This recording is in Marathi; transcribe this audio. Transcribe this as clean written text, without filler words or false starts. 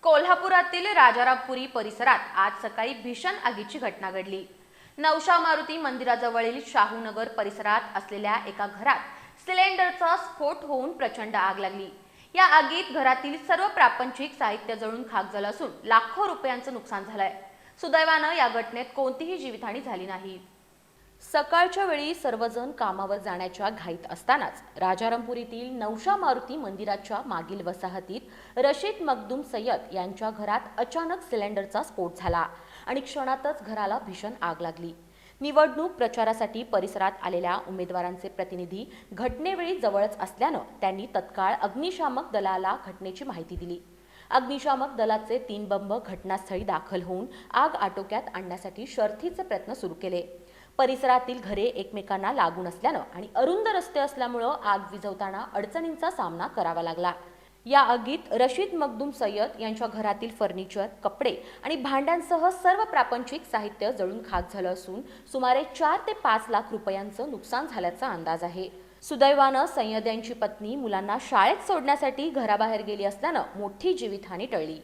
कोल्हापुरातील राजारामपुरी परिसरात आज सकाळी भीषण आगीची घटना घडली। नवशा मारुती मंदिराजवळील शाहूनगर परिसरात असलेल्या एका घरात सिलेंडरचा स्फोट होऊन प्रचंड आग लागली। या आगीत घरातील सर्व प्रापंचिक साहित्य जळून खाक झालं असून लाखो रुपयांचं नुकसान झालंय। सुदैवानं या घटनेत कोणतीही जीवितहानी झाली नाही। सकाळच्या वेळी सर्वजण कामावर जाण्याच्या घाईत असतानाच राजारामपुरीतील नवशा मारुती मंदिराच्या मागील वसाहतीत रशीद मखदूम सय्यद यांच्या घरात अचानक सिलेंडरचा स्फोट झाला आणि क्षणातच घराला भीषण आग लागली। निवडणूक प्रचारासाठी परिसरात आलेल्या उमेदवारांचे प्रतिनिधी घटनेवेळी जवळच असल्यानं त्यांनी तत्काळ अग्निशामक दलाला घटनेची माहिती दिली। अग्निशामक दलाचे 3 बंब घटनास्थळी दाखल होऊन आग आटोक्यात आणण्यासाठी शर्थीचे प्रयत्न सुरू केले। परिसरातील घरे एकमेकांना लागून असल्यानं आणि अरुंद रस्ते असल्यामुळे आग विझवताना अडचणींचा सामना करावा लागला। या आगीत रशीद मखदूम सय्यद यांच्या घरातील फर्निचर, कपडे आणि भांड्यांसह सर्व प्रापंचिक साहित्य जळून खाक झालं असून सुमारे 4 ते 5 लाख रुपयांचं नुकसान झाल्याचा अंदाज आहे। सुदैवानं सय्यद यांची पत्नी मुलांना शाळेत सोडण्यासाठी घराबाहेर गेली असल्यानं मोठी जीवितहानी टळली।